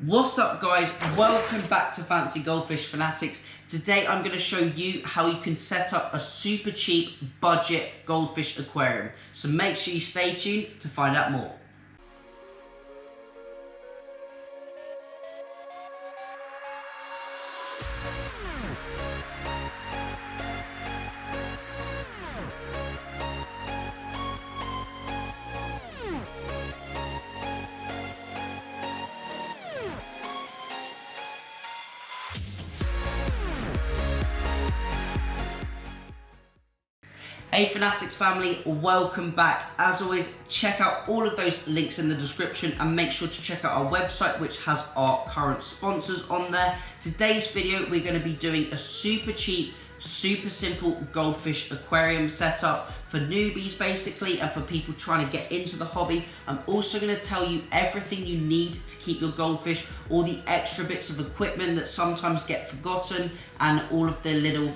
What's up guys, welcome back to Fancy Goldfish Fanatics. Today I'm going to show you how you can set up a super cheap budget goldfish aquarium. So make sure you stay tuned to find out more. Hey Fanatics family, welcome back. As always, check out all of those links in the description and make sure to check out our website which has our current sponsors on there. Today's video we're going to be doing a super cheap, super simple goldfish aquarium setup for newbies basically and for people trying to get into the hobby. I'm also going to tell you everything you need to keep your goldfish, all the extra bits of equipment that sometimes get forgotten and all of the little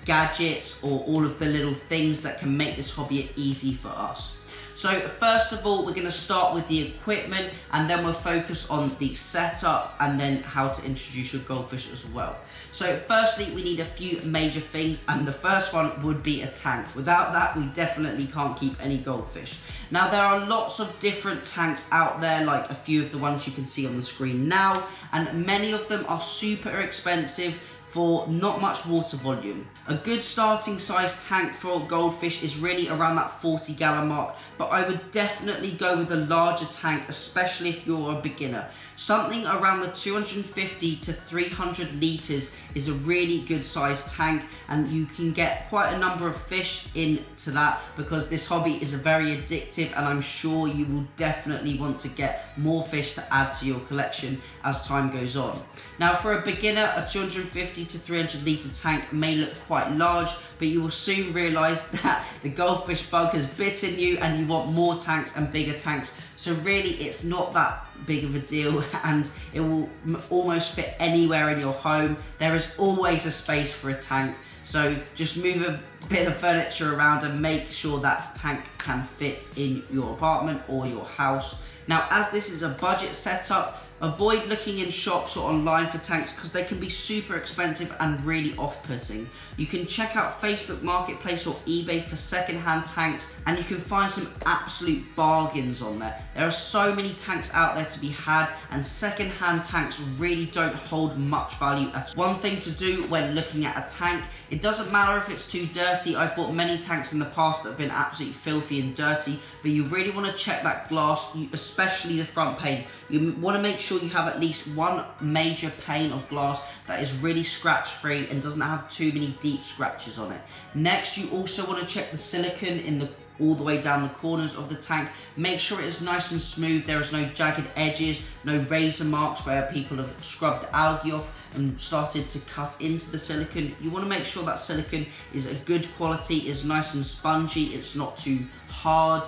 gadgets or all of the little things that can make this hobby easy for us. So first of all, we're going to start with the equipment and then we'll focus on the setup and then how to introduce your goldfish as well. So firstly, we need a few major things and the first one would be a tank. Without that, we definitely can't keep any goldfish. Now there are lots of different tanks out there, like a few of the ones you can see on the screen now, and many of them are super expensive for not much water volume. A good starting size tank for goldfish is really around that 40-gallon mark, but I would definitely go with a larger tank, especially if you're a beginner. Something around the 250 to 300 litres is a really good size tank, and you can get quite a number of fish into that because this hobby is very addictive, and I'm sure you will definitely want to get more fish to add to your collection as time goes on. Now for a beginner, a 250 to 300 litre tank may look quite large, but you will soon realise that the goldfish bug has bitten you and you want more tanks and bigger tanks. So really it's not that big of a deal and it will almost fit anywhere in your home. There is always a space for a tank. So just move a bit of furniture around and make sure that tank can fit in your apartment or your house. Now as this is a budget setup, avoid looking in shops or online for tanks because they can be super expensive and really off-putting. You can check out Facebook Marketplace or eBay for second-hand tanks and you can find some absolute bargains on there. There are so many tanks out there to be had and second-hand tanks really don't hold much value at all. One thing to do when looking at a tank, it doesn't matter if it's too dirty. I've bought many tanks in the past that have been absolutely filthy and dirty, but you really want to check that glass, especially the front pane. You want to make sure you have at least one major pane of glass that is really scratch free and doesn't have too many deep scratches on it. Next, you also want to check the silicone in all the way down the corners of the tank. Make sure it is nice and smooth, there is no jagged edges, no razor marks where people have scrubbed the algae off and started to cut into the silicone. You want to make sure that silicone is a good quality, is nice and spongy, it's not too hard,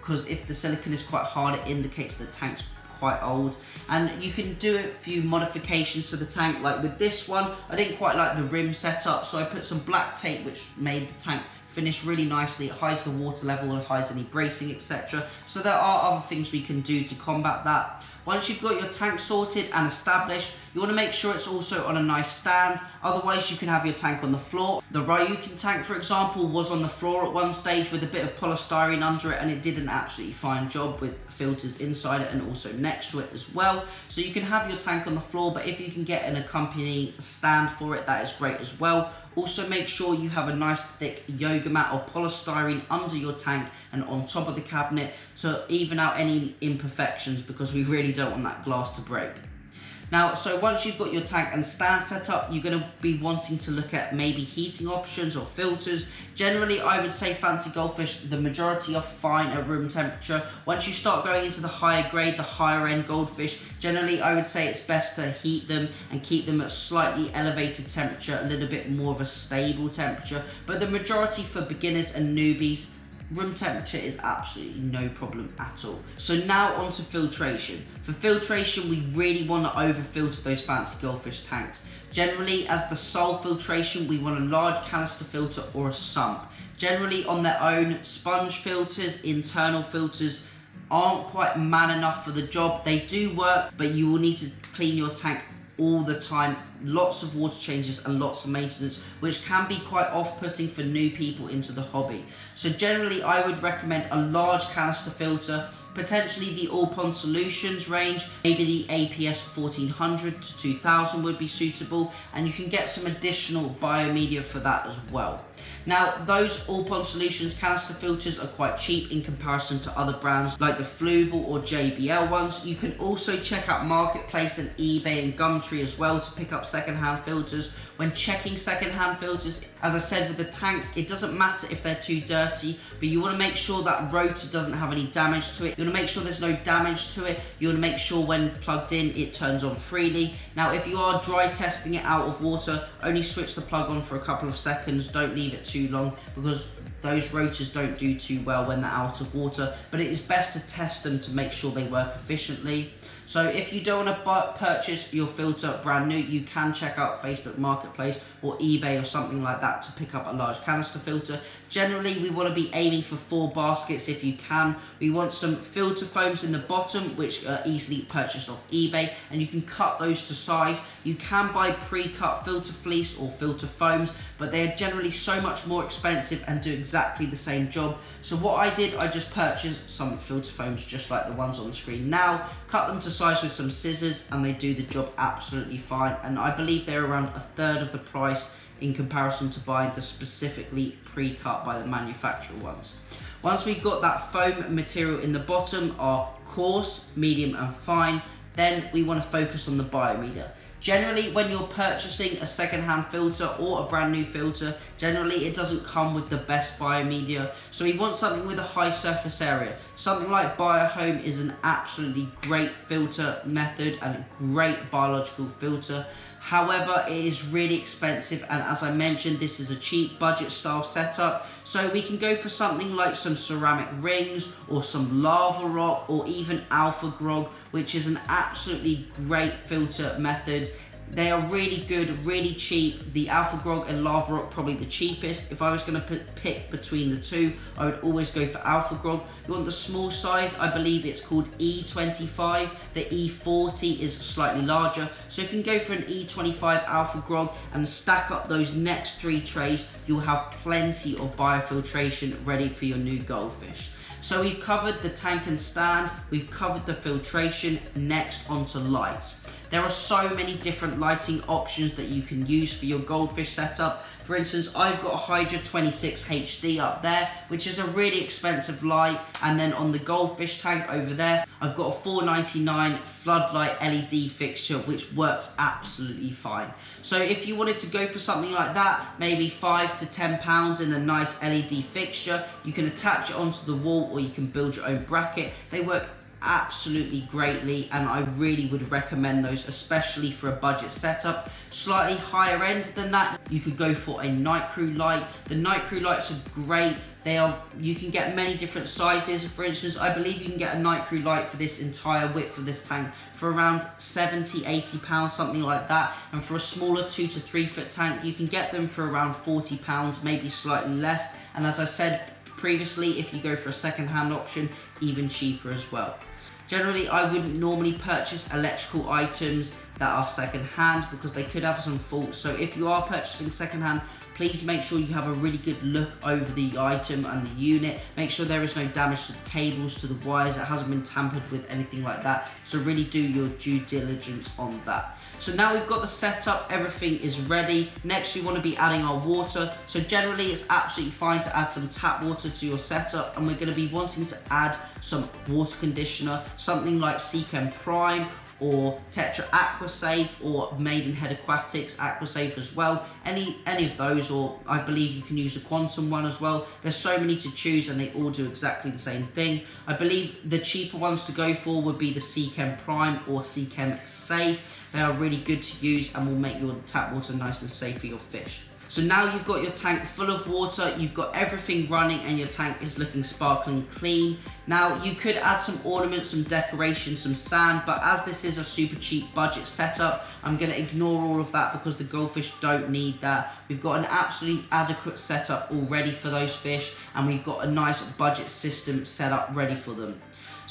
because if the silicone is quite hard it indicates the tank's quite old. And you can do a few modifications to the tank, like with this one I didn't quite like the rim setup, so I put some black tape which made the tank finish really nicely. It hides the water level and hides any bracing, etc. So there are other things we can do to combat that. Once you've got your tank sorted and established, you want to make sure it's also on a nice stand, otherwise you can have your tank on the floor. The Ryukin tank, for example, was on the floor at one stage with a bit of polystyrene under it and it did an absolutely fine job with filters inside it and also next to it as well. So you can have your tank on the floor, but if you can get an accompanying stand for it, that is great as well. Also make sure you have a nice thick yoga mat or polystyrene under your tank and on top of the cabinet to even out any imperfections, because we really don't want that glass to break. Now, so once you've got your tank and stand set up, you're going to be wanting to look at maybe heating options or filters. Generally, I would say Fancy Goldfish, the majority are fine at room temperature. Once you start going into the higher grade, the higher end goldfish, generally I would say it's best to heat them and keep them at slightly elevated temperature, a little bit more of a stable temperature. But the majority for beginners and newbies, room temperature is absolutely no problem at all. So now on to filtration. For filtration, we really want to over filter those Fancy Goldfish tanks. Generally, as the sole filtration, we want a large canister filter or a sump. Generally on their own, sponge filters, internal filters aren't quite man enough for the job. They do work, but you will need to clean your tank all the time, lots of water changes and lots of maintenance, which can be quite off-putting for new people into the hobby. So generally I would recommend a large canister filter, potentially the All Pond Solutions range, maybe the APS 1400 to 2000 would be suitable, and you can get some additional Biometer for that as well. Now, those All Pond Solutions canister filters are quite cheap in comparison to other brands like the Fluval or JBL ones. You can also check out Marketplace and eBay and Gumtree as well to pick up second-hand filters. When checking second-hand filters, as I said with the tanks, it doesn't matter if they're too dirty, but you want to make sure that rotor doesn't have any damage to it. You want to make sure there's no damage to it. You want to make sure when plugged in, it turns on freely. Now, if you are dry testing it out of water, only switch the plug on for a couple of seconds. Don't leave it too long because those rotors don't do too well when they're out of water, but it is best to test them to make sure they work efficiently. So if you don't want to purchase your filter brand new, you can check out Facebook Marketplace or eBay or something like that to pick up a large canister filter. Generally, we want to be aiming for 4 baskets if you can. We want some filter foams in the bottom, which are easily purchased off eBay, and you can cut those to size. You can buy pre-cut filter fleece or filter foams, but they are generally so much more expensive and do exactly the same job. So what I did, I just purchased some filter foams just like the ones on the screen now, cut them to size with some scissors, and they do the job absolutely fine. And I believe they're around 1/3 of the price in comparison to buying the specifically pre-cut by the manufacturer ones. Once we've got that foam material in the bottom, our coarse, medium and fine, then we want to focus on the Biometer. Generally, when you're purchasing a second-hand filter or a brand new filter, generally it doesn't come with the best Biometer. So we want something with a high surface area. Something like BioHome is an absolutely great filter method and a great biological filter. However, it is really expensive, and as I mentioned, this is a cheap budget style setup. So we can go for something like some ceramic rings or some lava rock or even alpha grog, which is an absolutely great filter method. They are really good, really cheap. The alpha grog and lava rock probably the cheapest. If I was going to pick between the two, I would always go for alpha grog. You want the small size, I believe it's called E25. The E40 is slightly larger. So if you can go for an E25 alpha grog and stack up those next 3 trays, you'll have plenty of biofiltration ready for your new goldfish. So we've covered the tank and stand, we've covered the filtration, next onto lights. There are so many different lighting options that you can use for your goldfish setup. For instance, I've got a Hydra 26 HD up there, which is a really expensive light, and then on the goldfish tank over there, I've got a $4.99 floodlight LED fixture, which works absolutely fine. So if you wanted to go for something like that, maybe £5 to £10 in a nice LED fixture, you can attach it onto the wall or you can build your own bracket. They work absolutely greatly, and I really would recommend those, especially for a budget setup. Slightly higher end than that, you could go for a night crew light. The night crew lights are great. You can get many different sizes. For instance, I believe you can get a night crew light for this entire width of this tank for around £70–80, something like that. And for a smaller 2 to 3 foot tank, you can get them for around £40, maybe slightly less. And as I said previously, if you go for a second-hand option, even cheaper as well. Generally, I wouldn't normally purchase electrical items that are second-hand because they could have some faults. So if you are purchasing second-hand, please make sure you have a really good look over the item and the unit. Make sure there is no damage to the cables, to the wires, it hasn't been tampered with, anything like that. So really do your due diligence on that. So now we've got the setup, everything is ready. Next, we want to be adding our water. So generally, it's absolutely fine to add some tap water to your setup, and we're going to be wanting to add some water conditioner, something like Seachem Prime or Tetra Aquasafe or Maidenhead Aquatics Aquasafe as well. Any of those, or I believe you can use a Quantum one as well. There's so many to choose and they all do exactly the same thing. I believe the cheaper ones to go for would be the Seachem Prime or Seachem Safe. They are really good to use and will make your tap water nice and safe for your fish. So now you've got your tank full of water, you've got everything running and your tank is looking sparkling clean. Now you could add some ornaments, some decoration, some sand, but as this is a super cheap budget setup, I'm going to ignore all of that because the goldfish don't need that. We've got an absolutely adequate setup already for those fish, and we've got a nice budget system set up ready for them.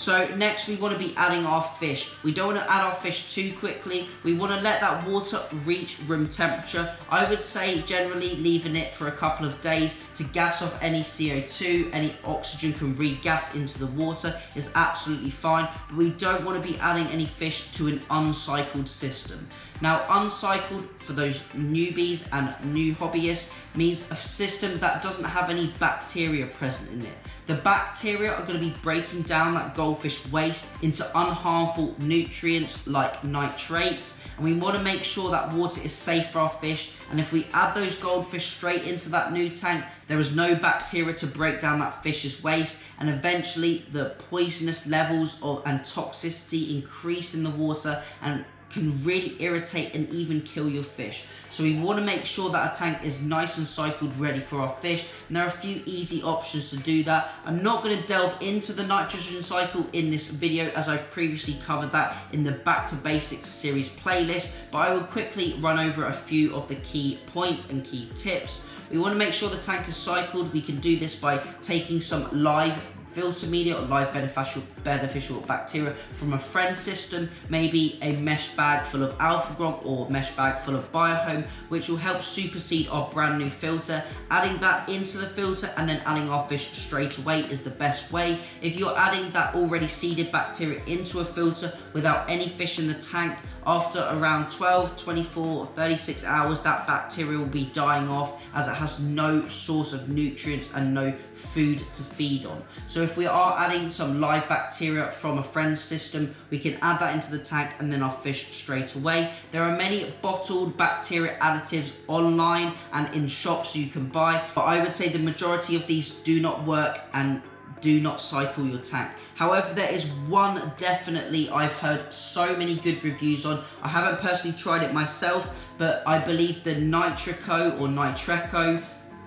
So next we want to be adding our fish. We don't want to add our fish too quickly. We want to let that water reach room temperature. I would say generally leaving it for a couple of days to gas off any CO2, any oxygen can re-gas into the water is absolutely fine, but we don't want to be adding any fish to an uncycled system. Now, uncycled, for those newbies and new hobbyists, means a system that doesn't have any bacteria present in it. The bacteria are going to be breaking down that goldfish waste into unharmful nutrients like nitrates, and we want to make sure that water is safe for our fish, and if we add those goldfish straight into that new tank, there is no bacteria to break down that fish's waste, and eventually the poisonous levels and toxicity increase in the water and can really irritate and even kill your fish. So we want to make sure that our tank is nice and cycled ready for our fish, and there are a few easy options to do that. I'm not going to delve into the nitrogen cycle in this video as I've previously covered that in the Back to Basics series playlist, but I will quickly run over a few of the key points and key tips. We want to make sure the tank is cycled. We can do this by taking some live filter media or live beneficial bacteria from a friend system, maybe a mesh bag full of alpha grog or mesh bag full of biohome, which will help supersede our brand new filter. Adding that into the filter and then adding our fish straight away is the best way. If you're adding that already seeded bacteria into a filter without any fish in the tank, after around 12, 24, 36 hours, that bacteria will be dying off as it has no source of nutrients and no food to feed on. So if we are adding some live bacteria from a friend's system, we can add that into the tank and then our fish straight away. There are many bottled bacteria additives online and in shops you can buy, but I would say the majority of these do not work and do not cycle your tank. However, there is one definitely I've heard so many good reviews on. I haven't personally tried it myself, but I believe the Nitrico or Nitreco,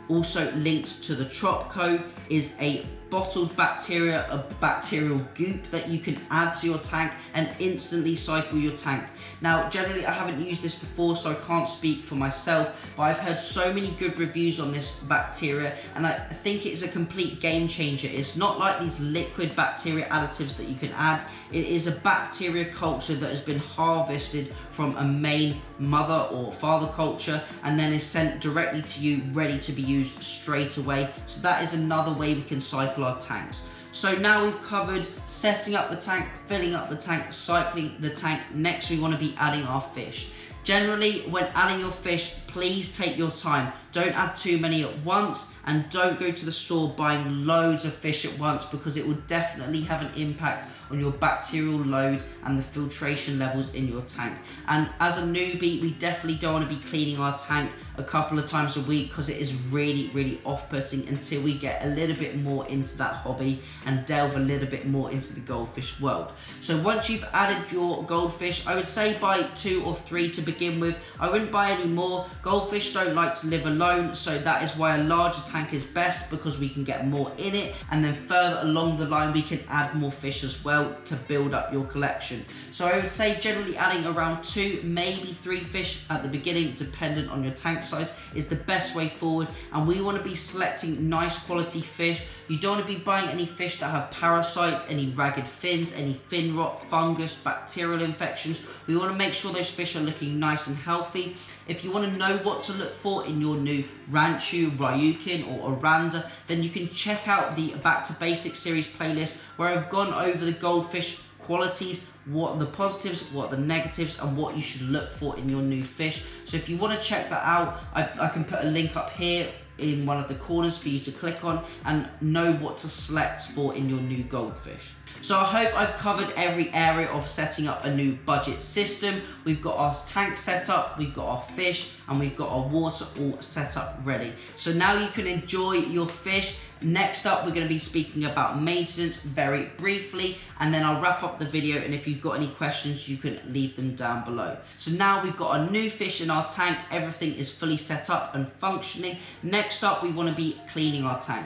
also linked to the Tropco, is a bottled bacteria, a bacterial goop that you can add to your tank and instantly cycle your tank. Now, generally I haven't used this before, so I can't speak for myself, but I've heard so many good reviews on this bacteria, and I think it's a complete game changer. It's not like these liquid bacteria additives that you can add. It is a bacteria culture that has been harvested from a main mother or father culture and then is sent directly to you, ready to be used straight away. So that is another way we can cycle our tanks. So now we've covered setting up the tank, filling up the tank, cycling the tank. Next we want to be adding our fish. Generally, when adding your fish, please take your time. Don't add too many at once, and don't go to the store buying loads of fish at once, because it will definitely have an impact on your bacterial load and the filtration levels in your tank. And as a newbie, we definitely don't want to be cleaning our tank a couple of times a week, because it is really off-putting until we get a little bit more into that hobby and delve a little bit more into the goldfish world. So once you've added your goldfish, I would say buy 2 or 3 to begin with. I wouldn't buy any more. Goldfish don't like to live alone, so that is why a larger tank is best, because we can get more in it, and then further along the line we can add more fish as well to build up your collection. So I would say generally adding around 2, maybe 3 fish at the beginning, dependent on your tank size, is the best way forward. And we want to be selecting nice quality fish. You don't want to be buying any fish that have parasites, any ragged fins, any fin rot, fungus, bacterial infections. We want to make sure those fish are looking nice and healthy. If you want to know what to look for in your new Ranchu, Ryukin or Oranda, then you can check out the Back to Basics series playlist, where I've gone over the goldfish qualities, what are the positives, what are the negatives, and what you should look for in your new fish. So if you want to check that out, I can put a link up here in one of the corners for you to click on and know what to select for in your new goldfish. So I hope I've covered every area of setting up a new budget system. We've got our tank set up, we've got our fish, and we've got our water all set up ready. So now you can enjoy your fish. Next up, we're going to be speaking about maintenance very briefly, and then I'll wrap up the video, and if you've got any questions, you can leave them down below. So now we've got a new fish in our tank, everything is fully set up and functioning. Next up, we want to be cleaning our tank.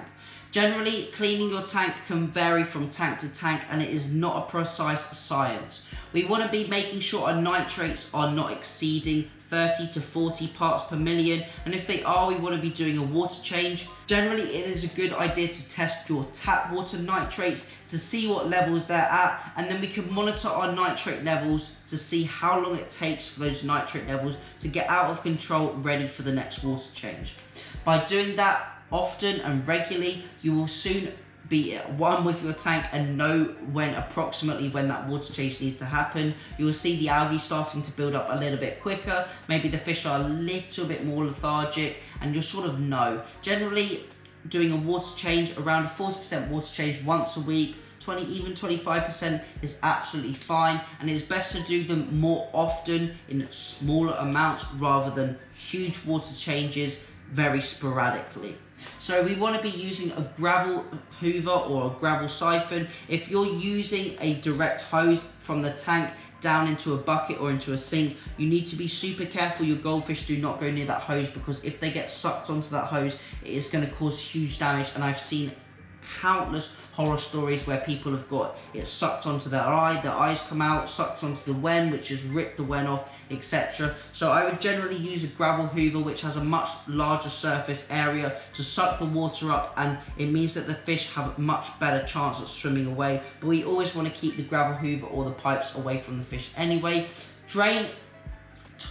Generally, cleaning your tank can vary from tank to tank, and it is not a precise science. We want to be making sure our nitrates are not exceeding 30 to 40 parts per million, and if they are, we want to be doing a water change. Generally, it is a good idea to test your tap water nitrates to see what levels they're at, and then we can monitor our nitrate levels to see how long it takes for those nitrate levels to get out of control, ready for the next water change. By doing that often and regularly, you will soon be at one with your tank and know approximately when that water change needs to happen. You will see the algae starting to build up a little bit quicker, maybe the fish are a little bit more lethargic, and you'll sort of know. Generally, doing a water change, around a 40% water change once a week, 20, even 25% is absolutely fine, and it's best to do them more often in smaller amounts rather than huge water changes very sporadically. So we want to be using a gravel hoover or a gravel siphon. If you're using a direct hose from the tank down into a bucket or into a sink, you need to be super careful your goldfish do not go near that hose, because if they get sucked onto that hose, it is going to cause huge damage. And I've seen countless horror stories where people have got it sucked onto their eyes come out, sucked onto the wen, which has ripped the wen off, etc. So I would generally use a gravel hoover, which has a much larger surface area to suck the water up, and it means that the fish have a much better chance at swimming away. But we always want to keep the gravel hoover or the pipes away from the fish anyway. Drain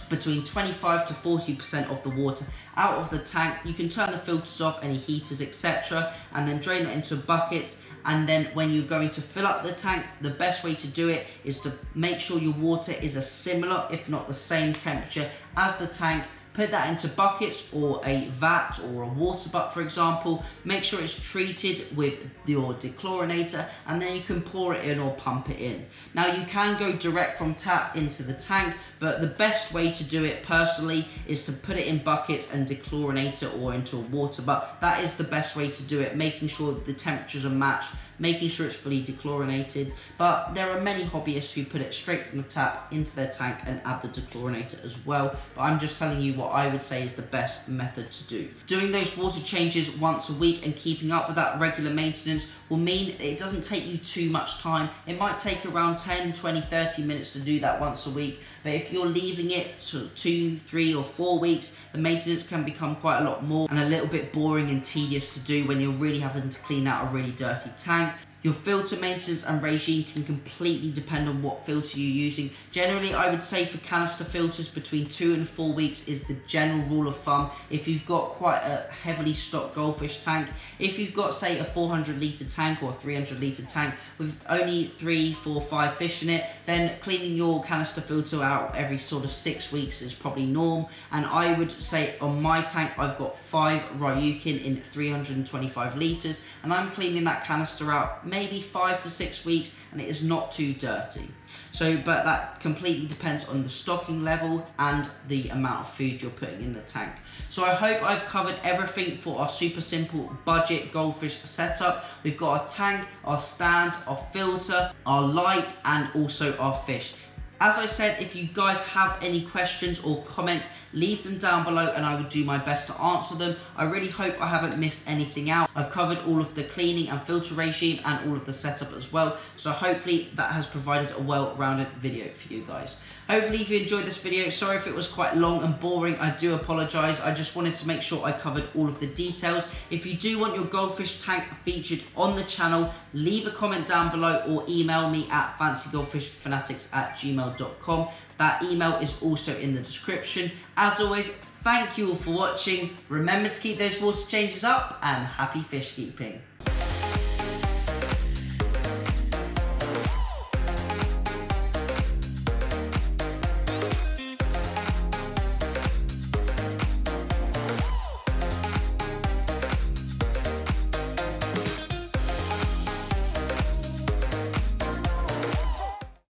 between 25 to 40% of the water out of the tank. You can turn the filters off, any heaters, etc., and then drain that into buckets. And then when you're going to fill up the tank, the best way to do it is to make sure your water is a similar, if not the same temperature as the tank. Put that into buckets or a vat or a water butt, for example. Make sure it's treated with your dechlorinator, and then you can pour it in or pump it in. Now, you can go direct from tap into the tank, but the best way to do it personally is to put it in buckets and dechlorinate it, or into a water butt. That is the best way to do it, making sure that the temperatures are matched, making sure it's fully dechlorinated. But there are many hobbyists who put it straight from the tap into their tank and add the dechlorinator as well. But I'm just telling you what I would say is the best method to do. Doing those water changes once a week and keeping up with that regular maintenance will mean it doesn't take you too much time. It might take around 10, 20, 30 minutes to do that once a week. But if you're leaving it to 2, 3 or 4 weeks, the maintenance can become quite a lot more and a little bit boring and tedious to do when you're really having to clean out a really dirty tank. Your filter maintenance and regime can completely depend on what filter you're using. Generally, I would say for canister filters, between 2 and 4 weeks is the general rule of thumb if you've got quite a heavily stocked goldfish tank. If you've got, say, a 400 litre tank or a 300 litre tank with only 3, 4, 5 fish in it, then cleaning your canister filter out every sort of 6 weeks is probably norm. And I would say on my tank, I've got 5 Ryukin in 325 litres, and I'm cleaning that canister out maybe 5 to 6 weeks, and it is not too dirty. So, but that completely depends on the stocking level and the amount of food you're putting in the tank. So I hope I've covered everything for our super simple budget goldfish setup. We've got our tank, our stand, our filter, our light, and also our fish. As I said, if you guys have any questions or comments, leave them down below and I will do my best to answer them. I really hope I haven't missed anything out. I've covered all of the cleaning and filter regime and all of the setup as well. So hopefully that has provided a well-rounded video for you guys. Hopefully if you enjoyed this video, sorry if it was quite long and boring, I do apologise. I just wanted to make sure I covered all of the details. If you do want your goldfish tank featured on the channel, leave a comment down below or email me at fancygoldfishfanatics@gmail.com. That email is also in the description. As always, thank you all for watching. Remember to keep those water changes up, and happy fish keeping.